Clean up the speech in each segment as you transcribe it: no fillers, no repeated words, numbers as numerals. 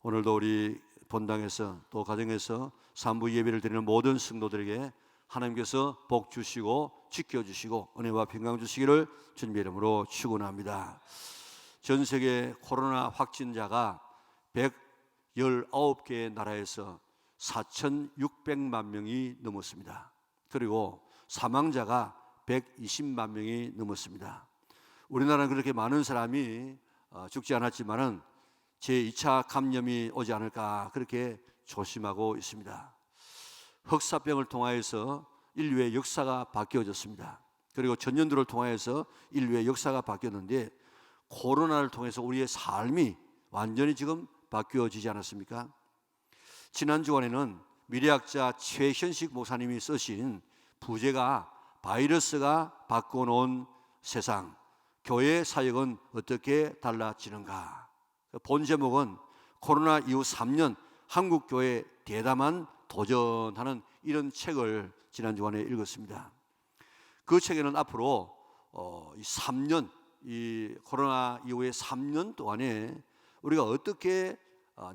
오늘도 우리 본당에서 또 가정에서 산부 예배를 드리는 모든 성도들에게 하나님께서 복 주시고 지켜주시고 은혜와 평강 주시기를 주님의 이름으로 축원합니다. 전 세계 코로나 확진자가 119개의 나라에서 4,600만 명이 넘었습니다. 그리고 사망자가 120만 명이 넘었습니다. 우리나라는 그렇게 많은 사람이 죽지 않았지만은 제2차 감염이 오지 않을까 그렇게 조심하고 있습니다. 흑사병을 통하여서 인류의 역사가 바뀌어졌습니다. 그리고 전년도를 통하여서 인류의 역사가 바뀌었는데 코로나를 통해서 우리의 삶이 완전히 지금 바뀌어지지 않았습니까? 지난 주간에는 미래학자 최현식 목사님이 쓰신 부제가 바이러스가 바꿔놓은 세상, 교회의 사역은 어떻게 달라지는가? 본 제목은 코로나 이후 3년 한국교회 대담한 도전하는 이런 책을 지난 주간에 읽었습니다. 그 책에는 앞으로 3년, 이 코로나 이후의 3년 동안에 우리가 어떻게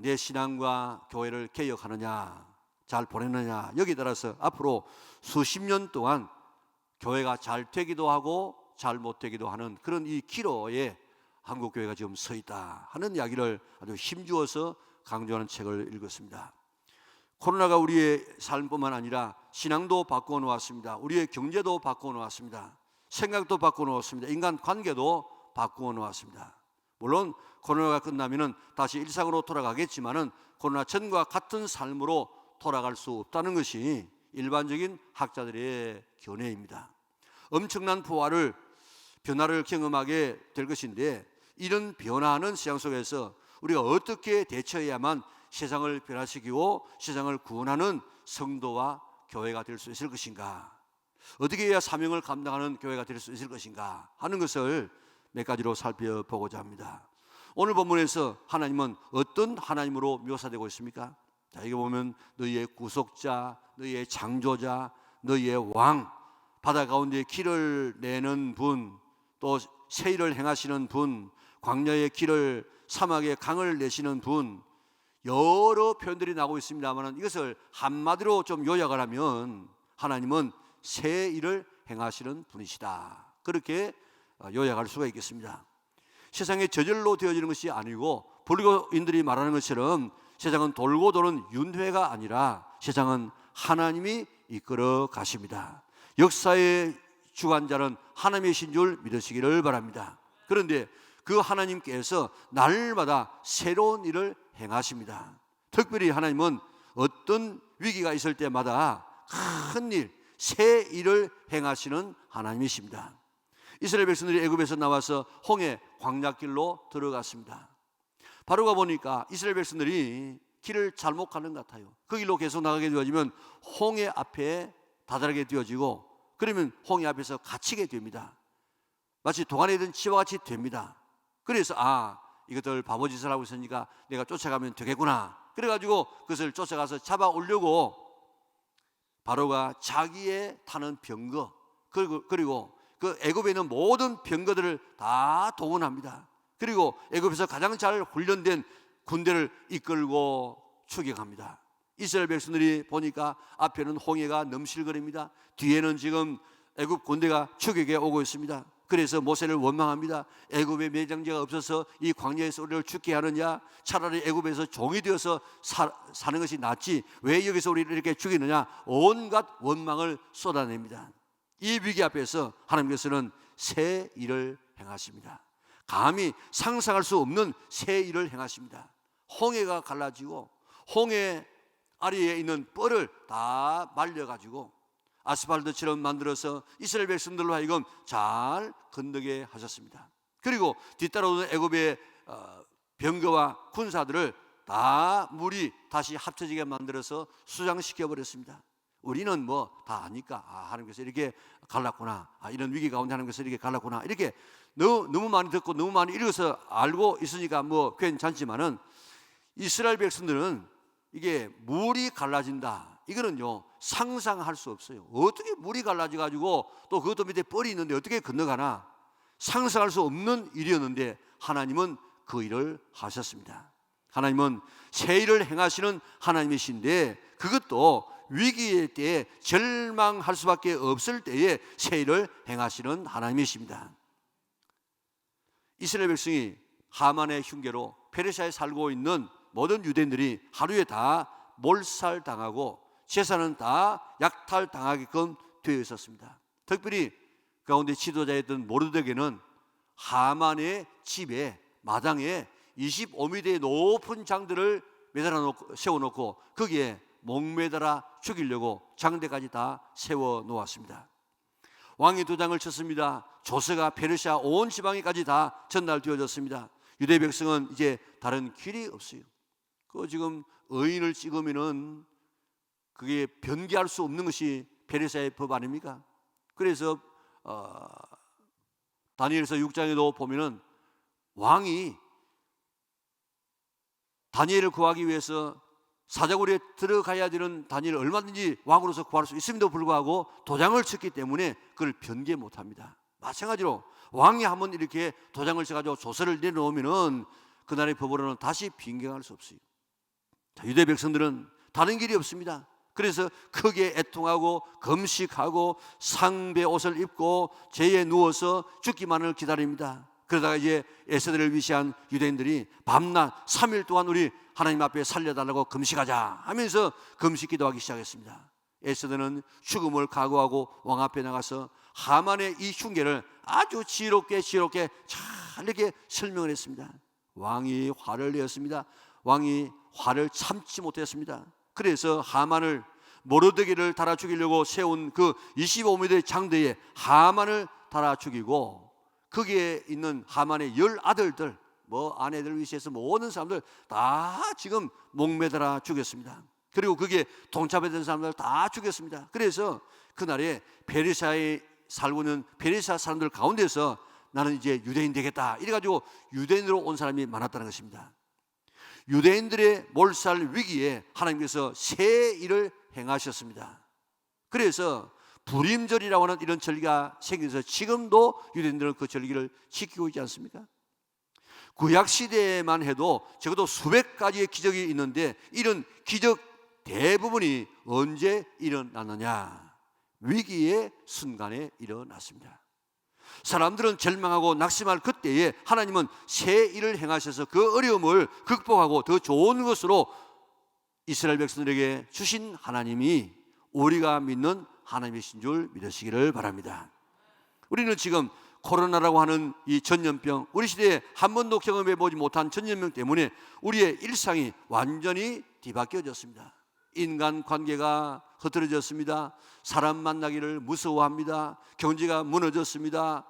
내 신앙과 교회를 개혁하느냐, 잘 보내느냐, 여기에 따라서 앞으로 수십 년 동안 교회가 잘 되기도 하고 잘 못 되기도 하는 그런 이 기로에 한국교회가 지금 서 있다 하는 이야기를 아주 힘주어서 강조하는 책을 읽었습니다. 코로나가 우리의 삶뿐만 아니라 신앙도 바꾸어 놓았습니다. 우리의 경제도 바꾸어 놓았습니다. 생각도 바꾸어 놓았습니다. 인간 관계도 바꾸어 놓았습니다. 물론 코로나가 끝나면은 다시 일상으로 돌아가겠지만은 코로나 전과 같은 삶으로 돌아갈 수 없다는 것이 일반적인 학자들의 견해입니다. 엄청난 변화를 경험하게 될 것인데 이런 변화하는 세상 속에서 우리가 어떻게 대처해야만 세상을 변화시키고 세상을 구원하는 성도와 교회가 될 수 있을 것인가, 어떻게 해야 사명을 감당하는 교회가 될 수 있을 것인가 하는 것을 몇 가지로 살펴보고자 합니다. 오늘 본문에서 하나님은 어떤 하나님으로 묘사되고 있습니까? 자, 여기 보면 너희의 구속자, 너희의 창조자, 너희의 왕, 바다 가운데 길을 내는 분, 또 세일을 행하시는 분, 광야의 길을, 사막의 강을 내시는 분, 여러 표현들이 나오고 있습니다만 이것을 한마디로 좀 요약을 하면 하나님은 새 일을 행하시는 분이시다, 그렇게 요약할 수가 있겠습니다. 세상에 저절로 되어지는 것이 아니고 불교인들이 말하는 것처럼 세상은 돌고 도는 윤회가 아니라 세상은 하나님이 이끌어 가십니다. 역사의 주관자는 하나님이신 줄 믿으시기를 바랍니다. 그런데 그 하나님께서 날마다 새로운 일을 행하십니다. 특별히 하나님은 어떤 위기가 있을 때마다 큰 일, 새 일을 행하시는 하나님이십니다. 이스라엘 백성들이 애굽에서 나와서 홍해 광야길로 들어갔습니다. 바로가 보니까 이스라엘 백성들이 길을 잘못 가는 것 같아요. 그 길로 계속 나가게 되어지면 홍해 앞에 다다르게 되어지고, 그러면 홍해 앞에서 갇히게 됩니다. 마치 동안에 든 치와 같이 됩니다. 그래서 이것들 바보짓을 하고 있으니까 내가 쫓아가면 되겠구나, 그래가지고 그것을 쫓아가서 잡아오려고 바로가 자기의 타는 병거, 그리고 그 애굽에 있는 모든 병거들을 다 동원합니다. 그리고 애굽에서 가장 잘 훈련된 군대를 이끌고 추격합니다. 이스라엘 백성들이 보니까 앞에는 홍해가 넘실거립니다. 뒤에는 지금 애굽 군대가 추격해 오고 있습니다. 그래서 모세를 원망합니다. 애굽에 매장제가 없어서 이 광야에서 우리를 죽게 하느냐, 차라리 애굽에서 종이 되어서 사는 것이 낫지 왜 여기서 우리를 이렇게 죽이느냐, 온갖 원망을 쏟아냅니다. 이 위기 앞에서 하나님께서는 새 일을 행하십니다. 감히 상상할 수 없는 새 일을 행하십니다. 홍해가 갈라지고 홍해 아래에 있는 뻘을 다 말려가지고 아스팔트처럼 만들어서 이스라엘 백성들로 하여금 잘 건너게 하셨습니다. 그리고 뒤따라오는 애굽의 병거와 군사들을 다 물이 다시 합쳐지게 만들어서 수장시켜 버렸습니다. 우리는 뭐 다 아니까 하나님께서 이렇게 갈랐구나, 이런 위기 가운데 하나님께서 이렇게 갈랐구나, 이렇게 너무 많이 듣고 너무 많이 읽어서 알고 있으니까 뭐 괜찮지만은 이스라엘 백성들은 이게 물이 갈라진다, 이거는요 상상할 수 없어요. 어떻게 물이 갈라져 가지고 또 그것도 밑에 뻘이 있는데 어떻게 건너가나, 상상할 수 없는 일이었는데 하나님은 그 일을 하셨습니다. 하나님은 새 일을 행하시는 하나님이신데, 그것도 위기의 때에 절망할 수밖에 없을 때에 새 일을 행하시는 하나님이십니다. 이스라엘 백성이 하만의 흉계로 페르시아에 살고 있는 모든 유대인들이 하루에 다 몰살당하고 재산은 다 약탈당하게끔 되어 있었습니다. 특별히 가운데 지도자였던 모르드게는 하만의 집에 마당에 25m의 높은 장들을 세워놓고 거기에 목매달아 죽이려고 장대까지 다 세워놓았습니다. 왕이 도장을 쳤습니다. 조서가 페르시아 온 지방에까지 다 전달되어졌습니다. 유대 백성은 이제 다른 길이 없어요. 지금 의인을 찍으면은 그게 변개할 수 없는 것이 페르시아의 법 아닙니까? 그래서 다니엘서 6장에도 보면은 왕이 다니엘을 구하기 위해서 사자굴에 들어가야 되는 다니엘을 얼마든지 왕으로서 구할 수 있음에도 불구하고 도장을 쳤기 때문에 그걸 변개 못합니다. 마찬가지로 왕이 한번 이렇게 도장을 쳐가지고 조서를 내놓으면은 그날의 법으로는 다시 변경할 수 없어요. 유대 백성들은 다른 길이 없습니다. 그래서 크게 애통하고 금식하고 상배 옷을 입고 재에 누워서 죽기만을 기다립니다. 그러다가 이제 에스더를 위시한 유대인들이 밤낮 3일 동안 우리 하나님 앞에 살려달라고 금식하자 하면서 금식 기도하기 시작했습니다. 에스더는 죽음을 각오하고 왕 앞에 나가서 하만의 이 흉계를 아주 지혜롭게 잘 이렇게 설명을 했습니다. 왕이 화를 내었습니다. 왕이 화를 참지 못했습니다. 그래서 하만을, 모르드게를 달아 죽이려고 세운 그 25m의 장대에 하만을 달아 죽이고, 거기에 있는 하만의 10아들들, 아내들 위시해서 모든 사람들 다 지금 목매달아 죽였습니다. 그리고 거기에 동참했던 사람들 다 죽였습니다. 그래서 그날에 페르시아에 살고 있는 페르시아 사람들 가운데서 나는 이제 유대인 되겠다 이래가지고 유대인으로 온 사람이 많았다는 것입니다. 유대인들의 몰살 위기에 하나님께서 새 일을 행하셨습니다. 그래서 불임절이라고 하는 이런 절기가 생겨서 지금도 유대인들은 그 절기를 지키고 있지 않습니까? 구약시대에만 해도 적어도 수백 가지의 기적이 있는데 이런 기적 대부분이 언제 일어나느냐? 위기의 순간에 일어났습니다. 사람들은 절망하고 낙심할 그때에 하나님은 새 일을 행하셔서 그 어려움을 극복하고 더 좋은 것으로 이스라엘 백성들에게 주신 하나님이 우리가 믿는 하나님이신 줄 믿으시기를 바랍니다. 우리는 지금 코로나라고 하는 이 전염병, 우리 시대에 한 번도 경험해 보지 못한 전염병 때문에 우리의 일상이 완전히 뒤바뀌어졌습니다. 인간 관계가 흐트러졌습니다. 사람 만나기를 무서워합니다. 경제가 무너졌습니다.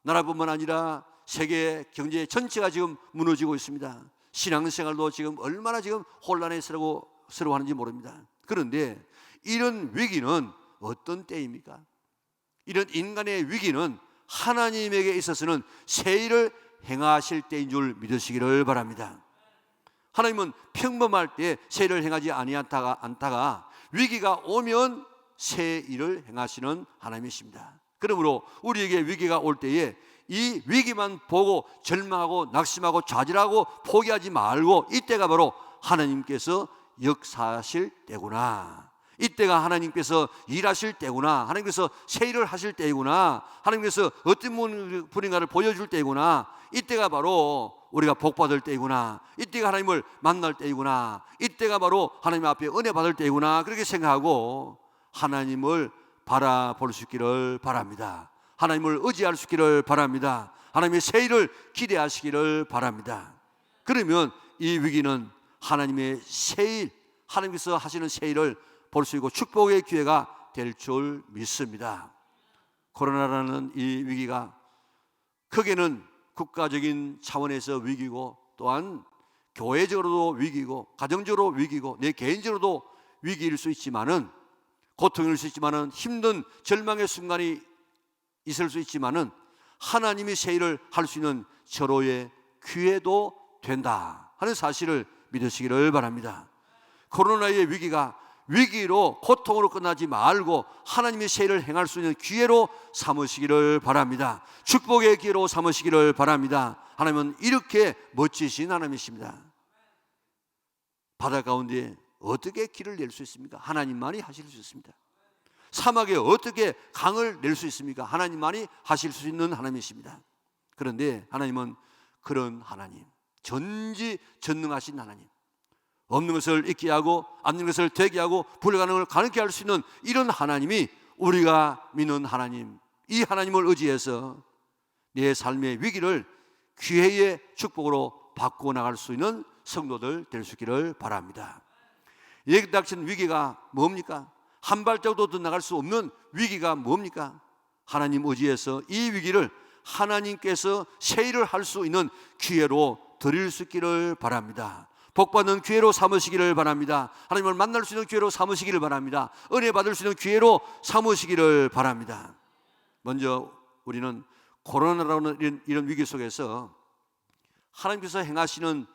나라뿐만 아니라 세계 경제 전체가 지금 무너지고 있습니다. 신앙생활도 지금 얼마나 지금 혼란스러워하는지 모릅니다. 그런데 이런 위기는 어떤 때입니까? 이런 인간의 위기는 하나님에게 있어서는 새 일을 행하실 때인 줄 믿으시기를 바랍니다. 하나님은 평범할 때 새 일을 행하지 않다가 위기가 오면 새 일을 행하시는 하나님이십니다. 그러므로 우리에게 위기가 올 때에 이 위기만 보고 절망하고 낙심하고 좌절하고 포기하지 말고, 이때가 바로 하나님께서 역사하실 때구나, 이때가 하나님께서 일하실 때구나, 하나님께서 새 일을 하실 때이구나, 하나님께서 어떤 분인가를 보여줄 때이구나, 이때가 바로 우리가 복받을 때이구나, 이때가 하나님을 만날 때이구나, 이때가 바로 하나님 앞에 은혜 받을 때이구나, 그렇게 생각하고 하나님을 바라볼 수 있기를 바랍니다. 하나님을 의지할 수 있기를 바랍니다. 하나님의 새 일을 기대하시기를 바랍니다. 그러면 이 위기는 하나님의 새 일, 하나님께서 하시는 새 일을 볼 수 있고 축복의 기회가 될 줄 믿습니다. 코로나라는 이 위기가 크게는 국가적인 차원에서 위기고, 또한 교회적으로도 위기고, 가정적으로 위기고, 내 개인적으로도 위기일 수 있지만은, 고통일 수 있지만은, 힘든 절망의 순간이 있을 수 있지만은, 하나님이 새 일을 할 수 있는 절호의 기회도 된다 하는 사실을 믿으시기를 바랍니다. 코로나의 위기가 위기로, 고통으로 끝나지 말고 하나님의 새 일을 행할 수 있는 기회로 삼으시기를 바랍니다. 축복의 기회로 삼으시기를 바랍니다. 하나님은 이렇게 멋지신 하나님이십니다. 바다 가운데 어떻게 길을 낼 수 있습니까? 하나님만이 하실 수 있습니다. 사막에 어떻게 강을 낼 수 있습니까? 하나님만이 하실 수 있는 하나님이십니다. 그런데 하나님은 그런 하나님, 전지전능하신 하나님, 없는 것을 있게 하고 없는 것을 되게 하고 불가능을 가능케 할 수 있는 이런 하나님이 우리가 믿는 하나님, 이 하나님을 의지해서 내 삶의 위기를 기회의 축복으로 바꾸어 나갈 수 있는 성도들 될 수 있기를 바랍니다. 여기 닥친 위기가 뭡니까? 한 발짝도 더 나갈 수 없는 위기가 뭡니까? 하나님 의지해서 이 위기를 하나님께서 세일을 할 수 있는 기회로 드릴 수 있기를 바랍니다. 복받는 기회로 삼으시기를 바랍니다. 하나님을 만날 수 있는 기회로 삼으시기를 바랍니다. 은혜 받을 수 있는 기회로 삼으시기를 바랍니다. 먼저 우리는 코로나라는 이런 위기 속에서 하나님께서 행하시는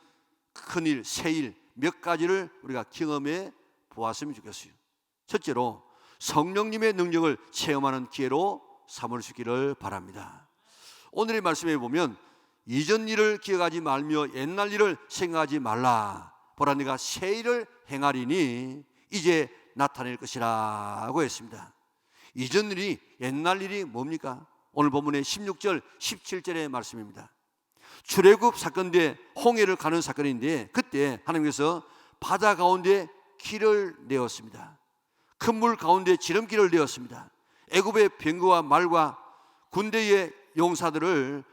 큰일, 새일 몇 가지를 우리가 경험해 보았으면 좋겠어요. 첫째로 성령님의 능력을 체험하는 기회로 삼을 수 있기를 바랍니다. 오늘의 말씀에 보면 이전 일을 기억하지 말며 옛날 일을 생각하지 말라. 보라, 내가 새 일을 행하리니 이제 나타낼 것이라고 했습니다. 이전 일이, 옛날 일이 뭡니까? 오늘 본문의 16절 17절의 말씀입니다. 출애굽 사건 때 홍해를 가는 사건인데, 그때 하나님께서 바다 가운데 길을 내었습니다. 큰 물 가운데 지름길을 내었습니다. 애굽의 병거와 말과 군대의 용사들을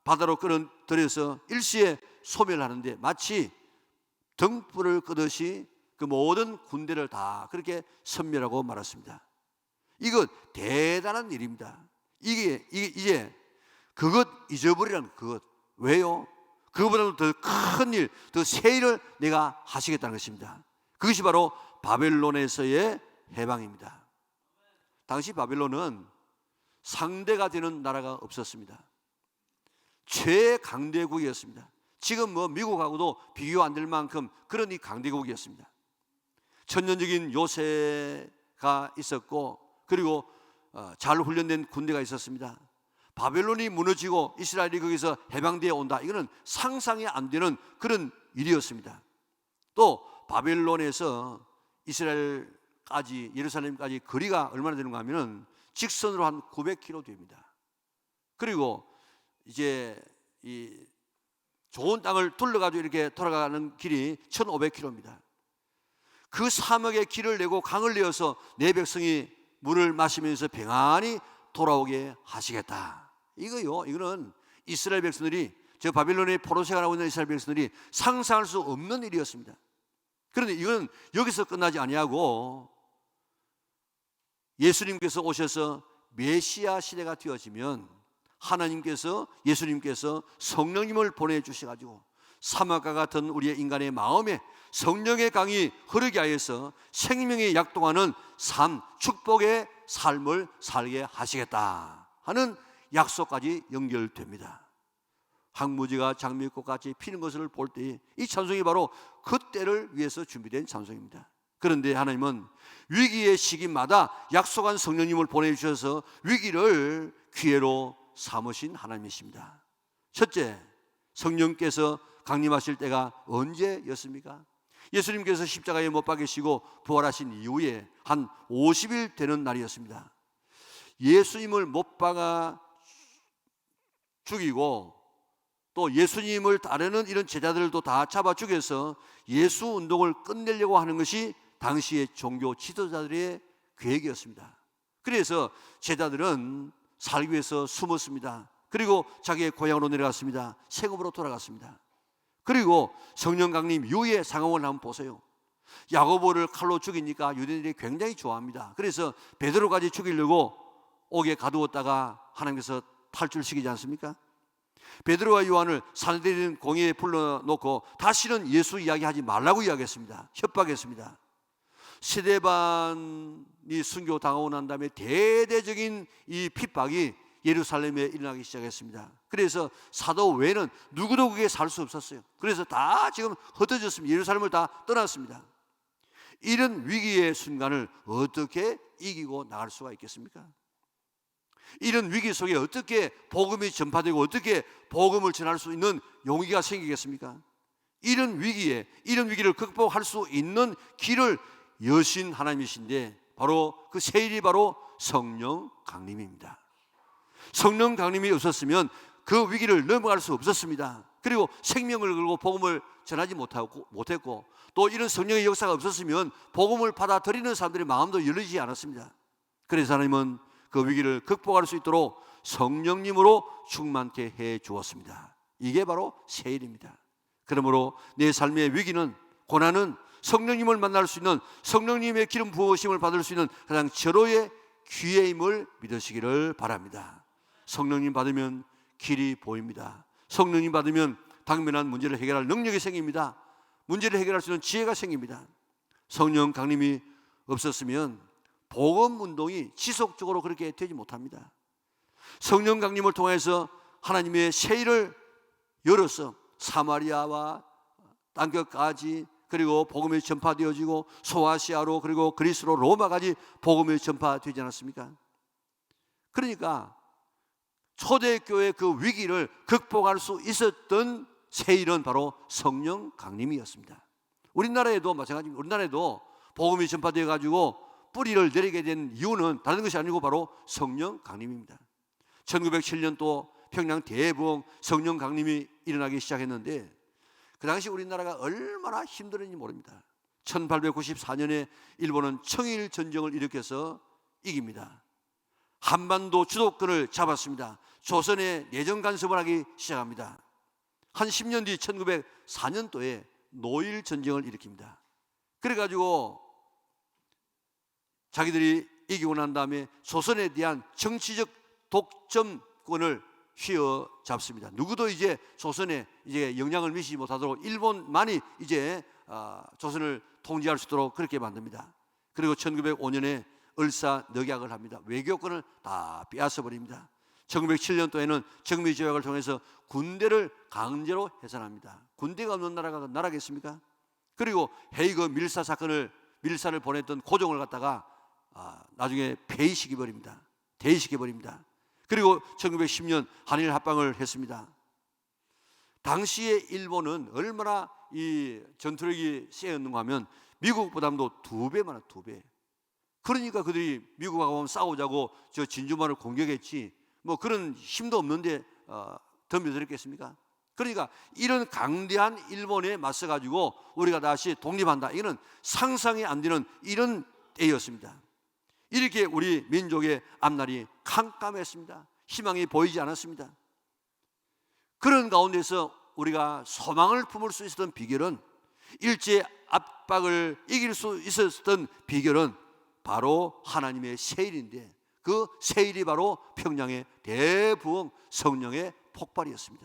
바다로 끌어들여서 일시에 소멸하는데 마치 등불을 끄듯이 그 모든 군대를 다 그렇게 섬멸하고 말았습니다. 이거 대단한 일입니다. 이제 그것 잊어버리라는 그것. 왜요? 그거보다도 더 큰 일, 더 새 일을 내가 하시겠다는 것입니다. 그것이 바로 바벨론에서의 해방입니다. 당시 바벨론은 상대가 되는 나라가 없었습니다. 최강대국이었습니다. 지금 미국하고도 비교 안 될 만큼 그런 이 강대국이었습니다. 천년적인 요새가 있었고, 그리고 잘 훈련된 군대가 있었습니다. 바벨론이 무너지고 이스라엘이 거기서 해방되어 온다, 이거는 상상이 안 되는 그런 일이었습니다. 또 바벨론에서 이스라엘까지, 예루살렘까지 거리가 얼마나 되는가 하면은 직선으로 한 900km 됩니다. 그리고 이제 이 좋은 땅을 둘러가지고 이렇게 돌아가는 길이 1500km입니다. 그 사막의 길을 내고 강을 내어서 내 백성이 물을 마시면서 평안히 돌아오게 하시겠다. 이거는 이스라엘 백성들이, 저 바벨론의 포로 생활하고 있는 이스라엘 백성들이 상상할 수 없는 일이었습니다. 그런데 이건 여기서 끝나지 아니하고 예수님께서 오셔서 메시아 시대가 되어지면 하나님께서, 예수님께서 성령님을 보내주셔가지고 사막과 같은 우리의 인간의 마음에 성령의 강이 흐르게 하여서 생명의 약동하는 삶, 축복의 삶을 살게 하시겠다 하는 약속까지 연결됩니다. 황무지가 장미꽃같이 피는 것을 볼 때 이 찬송이 바로 그때를 위해서 준비된 찬송입니다. 그런데 하나님은 위기의 시기마다 약속한 성령님을 보내주셔서 위기를 기회로 삼으신 하나님이십니다. 첫째, 성령께서 강림하실 때가 언제였습니까? 예수님께서 십자가에 못 박히시고 부활하신 이후에 한 50일 되는 날이었습니다. 예수님을 못 박아 죽이고 또 예수님을 따르는 이런 제자들도 다 잡아 죽여서 예수 운동을 끝내려고 하는 것이 당시의 종교 지도자들의 계획이었습니다. 그래서 제자들은 살기 위해서 숨었습니다. 그리고 자기의 고향으로 내려갔습니다. 세급으로 돌아갔습니다. 그리고 성령 강림 이후의 상황을 한번 보세요. 야고보를 칼로 죽이니까 유대인들이 굉장히 좋아합니다. 그래서 베드로까지 죽이려고 옥에 가두었다가 하나님께서 탈출시키지 않습니까? 베드로와 요한을 산헤드린 공회에 불러놓고 다시는 예수 이야기하지 말라고 이야기했습니다. 협박했습니다. 스데반이 순교당하고 난 다음에 대대적인 이 핍박이 예루살렘에 일어나기 시작했습니다. 그래서 사도 외에는 누구도 그게 살 수 없었어요. 그래서 다 지금 흩어졌습니다. 예루살렘을 다 떠났습니다. 이런 위기의 순간을 어떻게 이기고 나갈 수가 있겠습니까? 이런 위기 속에 어떻게 복음이 전파되고 어떻게 복음을 전할 수 있는 용기가 생기겠습니까? 이런 위기를 극복할 수 있는 길을 여신 하나님이신데, 바로 그 세일이 바로 성령 강림입니다. 성령 강림이 없었으면 그 위기를 넘어갈 수 없었습니다. 그리고 생명을 걸고 복음을 전하지 못했고, 또 이런 성령의 역사가 없었으면 복음을 받아들이는 사람들의 마음도 열리지 않았습니다. 그래서 하나님은 그 위기를 극복할 수 있도록 성령님으로 충만케 해 주었습니다. 이게 바로 세일입니다. 그러므로 내 삶의 위기는, 고난은 성령님을 만날 수 있는, 성령님의 기름 부으심을 받을 수 있는 가장 절호의 기회임을 믿으시기를 바랍니다. 성령님 받으면 길이 보입니다. 성령님 받으면 당면한 문제를 해결할 능력이 생깁니다. 문제를 해결할 수 있는 지혜가 생깁니다. 성령 강림이 없었으면 복음 운동이 지속적으로 그렇게 되지 못합니다. 성령 강림을 통해서 하나님의 세일을 열어서 사마리아와 땅끝까지, 그리고 복음이 전파되어지고 소아시아로, 그리고 그리스로, 로마까지 복음이 전파되지 않았습니까? 그러니까 초대교회의 그 위기를 극복할 수 있었던 세일은 바로 성령 강림이었습니다. 우리나라에도 마찬가지입니다. 우리나라에도 복음이 전파되어 가지고 뿌리를 내리게 된 이유는 다른 것이 아니고 바로 성령 강림입니다. 1907년 또 평양 대부흥 성령 강림이 일어나기 시작했는데, 그 당시 우리나라가 얼마나 힘들었는지 모릅니다. 1894년에 일본은 청일 전쟁을 일으켜서 이깁니다. 한반도 주도권을 잡았습니다. 조선에 내정 간섭을 하기 시작합니다. 한 10년 뒤 1904년도에 노일 전쟁을 일으킵니다. 그래가지고 자기들이 이기고 난 다음에 조선에 대한 정치적 독점권을 휘어잡습니다. 누구도 이제 조선에 이제 영향을 미치지 못하도록 일본만이 이제 조선을 통제할 수 있도록 그렇게 만듭니다. 그리고 1905년에 을사늑약을 합니다. 외교권을 다 빼앗아 버립니다. 1907년도에는 정미조약을 통해서 군대를 강제로 해산합니다. 군대가 없는 나라가 나라겠습니까? 그리고 헤이그 밀사를 보냈던 고종을 갖다가 나중에 폐위시켜 버립니다. 대위시켜 버립니다. 그리고 1910년 한일 합방을 했습니다. 당시에 일본은 얼마나 이 전투력이 세였는가 하면 미국보다도 2배 많아, 2배. 그러니까 그들이 미국하고 싸우자고 저 진주만을 공격했지, 뭐 그런 힘도 없는데 덤벼들었겠습니까? 그러니까 이런 강대한 일본에 맞서 가지고 우리가 다시 독립한다, 이거는 상상이 안 되는 이런 때였습니다. 이렇게 우리 민족의 앞날이 캄캄했습니다. 희망이 보이지 않았습니다. 그런 가운데서 우리가 소망을 품을 수 있었던 비결은, 일제 압박을 이길 수 있었던 비결은 바로 하나님의 세일인데, 그 세일이 바로 평양의 대부흥 성령의 폭발이었습니다.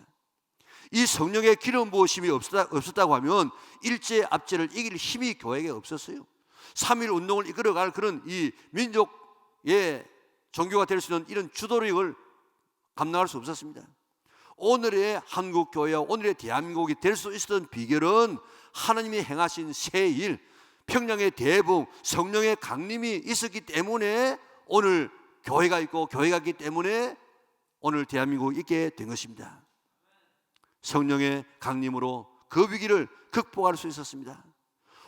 이 성령의 기름 부으심이 없었다고 하면 일제 압제를 이길 힘이 교회에게 없었어요. 3.1 운동을 이끌어갈 그런 이 민족의 종교가 될 수 있는 이런 주도력을 감당할 수 없었습니다. 오늘의 한국 교회와 오늘의 대한민국이 될 수 있었던 비결은 하나님이 행하신 세일, 평양의 대부흥, 성령의 강림이 있었기 때문에 오늘 교회가 있고, 교회가 있기 때문에 오늘 대한민국이 있게 된 것입니다. 성령의 강림으로 그 위기를 극복할 수 있었습니다.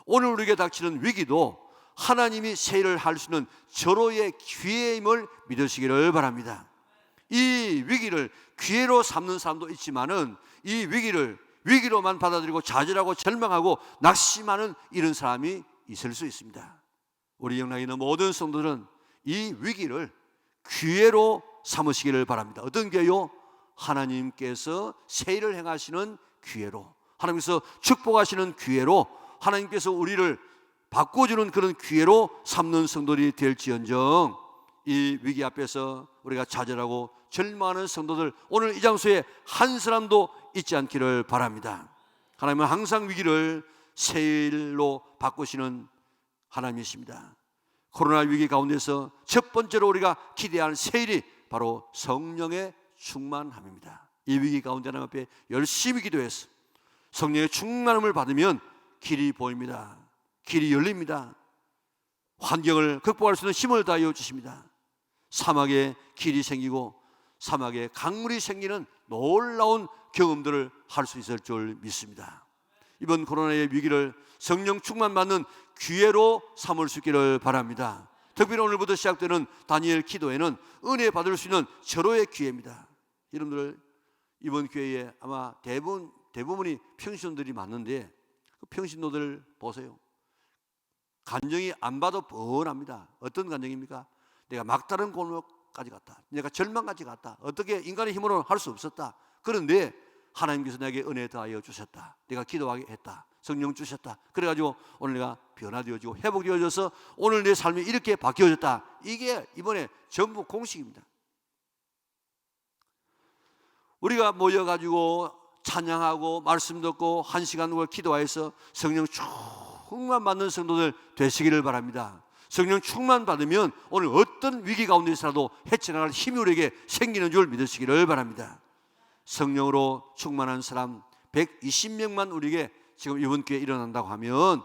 오늘 우리에게 닥치는 위기도 하나님이 세일을 할 수 있는 절호의 기회임을 믿으시기를 바랍니다. 이 위기를 기회로 삼는 사람도 있지만은 이 위기로만 받아들이고 좌절하고 절망하고 낙심하는 이런 사람이 있을 수 있습니다. 우리 영락에 있는 모든 성도들은 이 위기를 기회로 삼으시기를 바랍니다. 어떤 기회요? 하나님께서 세일을 행하시는 기회로, 하나님께서 축복하시는 기회로, 하나님께서 우리를 바꿔주는 그런 기회로 삼는 성도들이 될지언정, 이 위기 앞에서 우리가 좌절하고 절망하는 성도들 오늘 이 장소에 한 사람도 있지 않기를 바랍니다. 하나님은 항상 위기를 세일로 바꾸시는 하나님이십니다. 코로나 위기 가운데서 첫 번째로 우리가 기대하는 세일이 바로 성령의 충만함입니다. 이 위기 가운데 하나님 앞에 열심히 기도해서 성령의 충만함을 받으면 길이 보입니다. 길이 열립니다. 환경을 극복할 수 있는 힘을 다하여 주십니다. 사막에 길이 생기고 사막에 강물이 생기는 놀라운 경험들을 할 수 있을 줄 믿습니다. 이번 코로나의 위기를 성령 충만 받는 기회로 삼을 수 있기를 바랍니다. 특별히 오늘부터 시작되는 다니엘 기도회는 은혜 받을 수 있는 절호의 기회입니다. 여러분들 이번 기회에 아마 대부분이 평신도들이 많은데 그 평신도들 보세요. 간증이 안 봐도 뻔합니다. 어떤 간증입니까? 내가 막다른 골목까지 갔다. 내가 절망까지 갔다. 어떻게 인간의 힘으로는 할 수 없었다. 그런데 하나님께서 내게 은혜 더하여 주셨다. 내가 기도하게 했다. 성령 주셨다. 그래가지고 오늘 내가 변화되어지고 회복되어져서 오늘 내 삶이 이렇게 바뀌어졌다. 이게 이번에 전부 공식입니다. 우리가 모여가지고 찬양하고 말씀 듣고 한 시간 동안 기도하여서 성령 충만 받는 성도들 되시기를 바랍니다. 성령 충만 받으면 오늘 어떤 위기 가운데서라도 헤쳐나갈 힘이 우리에게 생기는 줄 믿으시기를 바랍니다. 성령으로 충만한 사람 120명만 우리에게 지금 이번 기회에 일어난다고 하면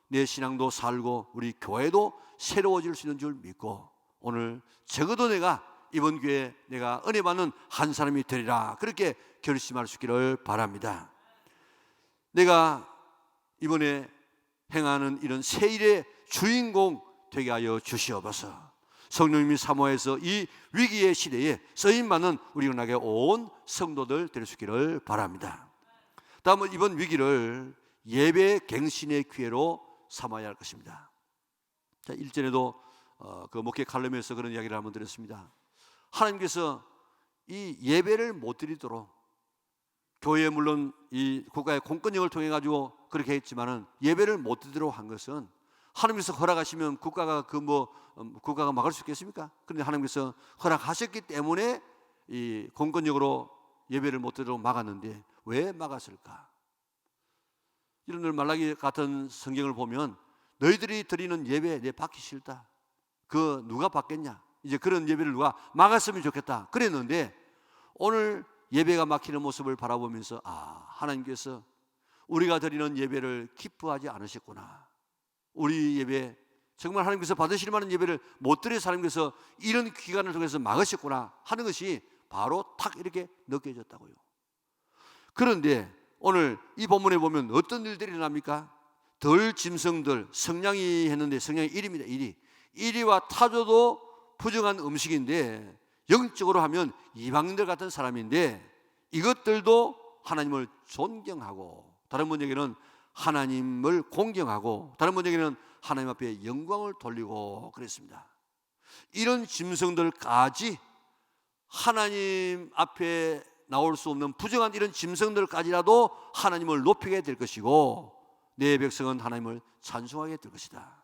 내 신앙도 살고 우리 교회도 새로워질 수 있는 줄 믿고 오늘 적어도 내가 이번 기회에 내가 은혜 받는 한 사람이 되리라 그렇게 결심할 수 있기를 바랍니다. 내가 이번에 행하는 이런 새 일의 주인공 되게 하여 주시옵소서. 성령님이 사모해서 이 위기의 시대에 쓰임받는 우리 은하계 온 성도들 될 수 있기를 바랍니다. 다음은 이번 위기를 예배 갱신의 기회로 삼아야 할 것입니다. 자, 일전에도 그 목회 칼럼에서 그런 이야기를 한번 드렸습니다. 하나님께서 이 예배를 못 드리도록 교회 물론 이 국가의 공권력을 통해 가지고 그렇게 했지만은 예배를 못 드리도록 한 것은 하나님께서 허락하시면 국가가 국가가 막을 수 있겠습니까? 그런데 하나님께서 허락하셨기 때문에 이 공권력으로 예배를 못 드리도록 막았는데 왜 막았을까? 여러분들 말라기 같은 성경을 보면 너희들이 드리는 예배 내 받기 싫다. 그 누가 받겠냐? 이제 그런 예배를 누가 막았으면 좋겠다. 그랬는데 오늘 예배가 막히는 모습을 바라보면서 하나님께서 우리가 드리는 예배를 기뻐하지 않으셨구나. 우리 예배 정말 하나님께서 받으실 만한 예배를 못 드려서 하나님께서 이런 기간을 통해서 막으셨구나 하는 것이 바로 탁 이렇게 느껴졌다고요. 그런데 오늘 이 본문에 보면 어떤 일들이 일어납니까? 덜 짐승들 성냥이 했는데 성냥이 1입니다. 1위와 타조도 부정한 음식인데 영적으로 하면 이방인들 같은 사람인데 이것들도 하나님을 존경하고 다른 분에게는 하나님을 공경하고 다른 분에게는 하나님 앞에 영광을 돌리고 그랬습니다. 이런 짐승들까지 하나님 앞에 나올 수 없는 부정한 이런 짐승들까지라도 하나님을 높이게 될 것이고 내 백성은 하나님을 찬송하게 될 것이다.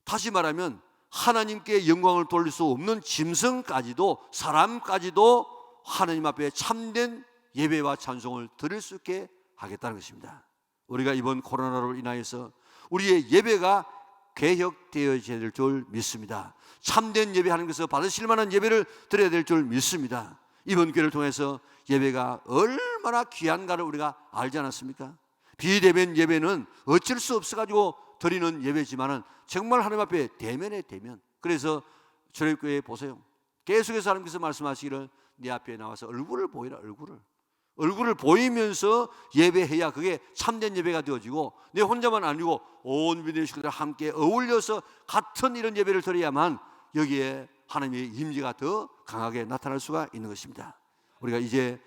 다시 말하면 하나님께 영광을 돌릴 수 없는 짐승까지도 사람까지도 하나님 앞에 참된 예배와 찬송을 드릴 수 있게 하겠다는 것입니다. 우리가 이번 코로나로 인하여서 우리의 예배가 개혁되어져야 될 줄 믿습니다. 참된 예배 하나님께서 받으실 만한 예배를 드려야 될 줄 믿습니다. 이번 기회를 통해서 예배가 얼마나 귀한가를 우리가 알지 않았습니까? 비대면 예배는 어쩔 수 없어가지고 드리는 예배지만은 정말 하나님 앞에 대면에 대면. 그래서 출애굽교회 보세요. 계속해서 하나님께서 말씀하시기를 네 앞에 나와서 얼굴을 보이라. 얼굴을 보이면서 예배해야 그게 참된 예배가 되어지고 내 혼자만 아니고 온 믿음의 식구들 함께 어울려서 같은 이런 예배를 드려야만 여기에 하나님의 임재가 더 강하게 나타날 수가 있는 것입니다. 우리가 이제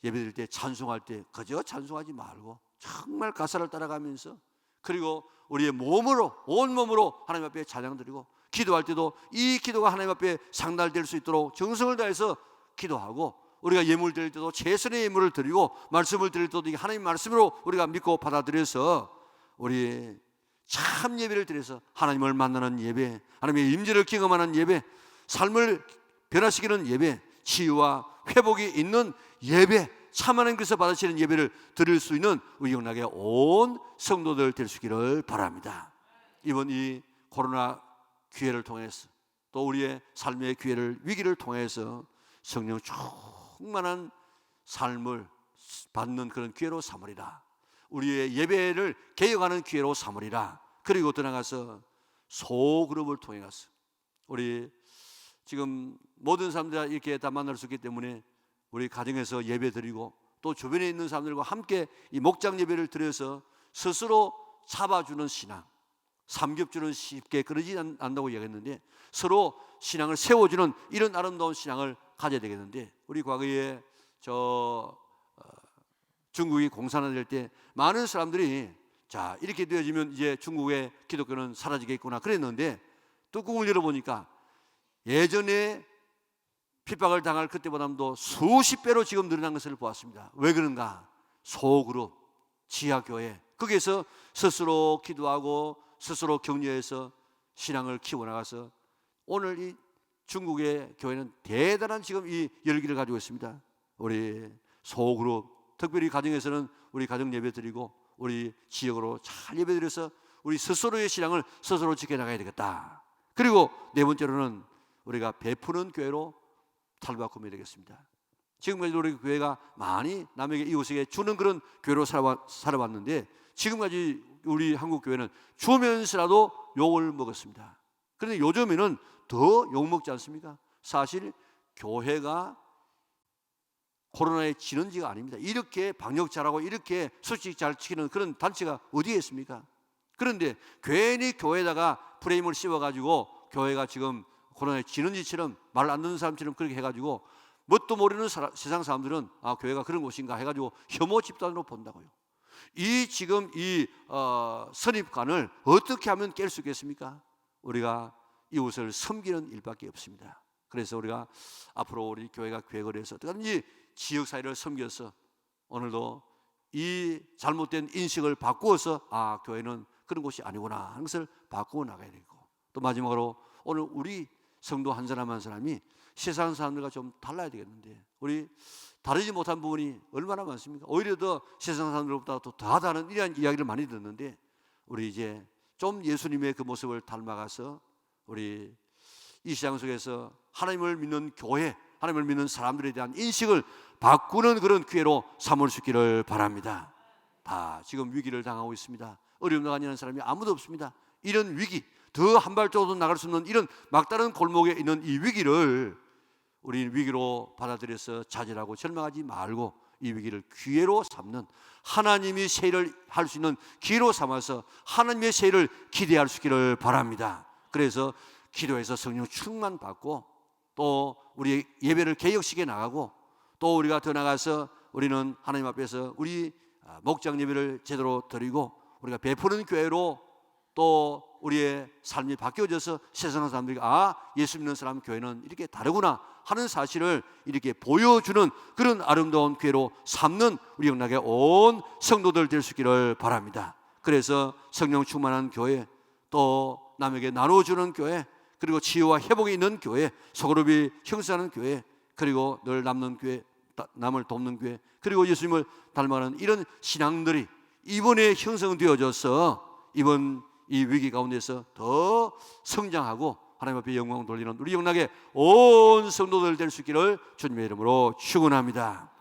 예배드릴 때 찬송할 때 그저 찬송하지 말고 정말 가사를 따라가면서 그리고 우리의 몸으로 온몸으로 하나님 앞에 찬양 드리고 기도할 때도 이 기도가 하나님 앞에 상달될 수 있도록 정성을 다해서 기도하고 우리가 예물 드릴 때도 최선의 예물을 드리고 말씀을 드릴 때도 이게 하나님 말씀으로 우리가 믿고 받아들여서 우리 참 예배를 드려서 하나님을 만나는 예배, 하나님의 임재를 경험하는 예배, 삶을 변화시키는 예배, 치유와 회복이 있는 예배, 참 하나님께서 받으시는 예배를 드릴 수 있는 우리 영락의 온 성도들 될 수 있기를 바랍니다. 이번 이 코로나 기회를 통해서 또 우리의 삶의 기회를 위기를 통해서 성령 충만한 삶을 받는 그런 기회로 삼으리라. 우리의 예배를 개혁하는 기회로 삼으리라. 그리고 또 나가서 소그룹을 통해 가서 우리 지금 모든 사람들 이렇게 다 만날 수 있기 때문에 우리 가정에서 예배 드리고 또 주변에 있는 사람들과 함께 이 목장 예배를 드려서 스스로 잡아주는 신앙, 삼겹줄은 쉽게 끊어지지 않는다고 이야기했는데 서로 신앙을 세워주는 이런 아름다운 신앙을 가져야 되겠는데, 우리 과거에 중국이 공산화될 때 많은 사람들이 자, 이렇게 되어지면 이제 중국의 기독교는 사라지겠구나 그랬는데, 뚜껑을 열어보니까 예전에 핍박을 당할 그때보다도 수십 배로 지금 늘어난 것을 보았습니다. 왜 그런가? 소그룹, 지하교회, 거기에서 스스로 기도하고 스스로 격려해서 신앙을 키워나가서 오늘 이 중국의 교회는 대단한 지금 이 열기를 가지고 있습니다. 우리 소그룹, 특별히 가정에서는 우리 가정 예배 드리고 우리 지역으로 잘 예배 드려서 우리 스스로의 신앙을 스스로 지켜나가야 되겠다. 그리고 네 번째로는 우리가 베푸는 교회로 탈바꿈해야 되겠습니다. 지금까지 우리 교회가 많이 남에게 이웃에게 주는 그런 교회로 살아왔는데, 지금까지 우리 한국 교회는 주면서라도 욕을 먹었습니다. 그런데 요즘에는 더 욕먹지 않습니까? 사실 교회가 코로나에 지는지가 아닙니다. 이렇게 방역 잘하고 이렇게 수칙 잘 지키는 그런 단체가 어디에 있습니까? 그런데 괜히 교회에다가 프레임을 씌워가지고 교회가 지금 코로나에 지는지처럼 말 안 듣는 사람처럼 그렇게 해가지고 뭣도 모르는 세상 사람들은 아, 교회가 그런 곳인가 해가지고 혐오 집단으로 본다고요. 이 지금 이 선입관을 어떻게 하면 깰 수 있겠습니까? 우리가 이웃을 섬기는 일밖에 없습니다. 그래서 우리가 앞으로 우리 교회가 계획을 해서 어떻게든지 지역사회를 섬겨서 오늘도 이 잘못된 인식을 바꾸어서 아, 교회는 그런 곳이 아니구나 하는 것을 바꾸어 나가야 되고, 또 마지막으로 오늘 우리 성도 한 사람 한 사람이 세상 사람들과 좀 달라야 되겠는데, 우리 다르지 못한 부분이 얼마나 많습니까? 오히려 더 세상 사람들보다 더 다른 이러한 이야기를 많이 듣는데, 우리 이제 좀 예수님의 그 모습을 닮아가서 우리 이 시장 속에서 하나님을 믿는 교회, 하나님을 믿는 사람들에 대한 인식을 바꾸는 그런 기회로 삼을 수 있기를 바랍니다. 다 지금 위기를 당하고 있습니다. 어려움 당하는 사람이 아무도 없습니다. 이런 위기, 더 한 발짝도 나갈 수 없는 이런 막다른 골목에 있는 이 위기를 우리 위기로 받아들여서 좌절하고 절망하지 말고 이 위기를 기회로 삼는, 하나님이 새 일을 할 수 있는 기회로 삼아서 하나님의 새 일을 기대할 수 있기를 바랍니다. 그래서 기도해서 성령 충만 받고 또 우리 예배를 개혁시켜 나가고, 또 우리가 더 나가서 우리는 하나님 앞에서 우리 목장 예배를 제대로 드리고 우리가 베푸는 교회로 또 우리의 삶이 바뀌어져서 세상 사람들이 아, 예수 믿는 사람 교회는 이렇게 다르구나 하는 사실을 이렇게 보여주는 그런 아름다운 교회로 삼는 우리 영락의 온 성도들 될 수 있기를 바랍니다. 그래서 성령 충만한 교회, 또 남에게 나눠주는 교회, 그리고 치유와 회복이 있는 교회, 소그룹이 형성하는 교회, 그리고 늘 남는 교회, 남을 돕는 교회, 그리고 예수님을 닮아가는 이런 신앙들이 이번에 형성되어져서 이번 이 위기 가운데서 더 성장하고 하나님 앞에 영광 돌리는 우리 영락의 온 성도들 될 수 있기를 주님의 이름으로 축원합니다.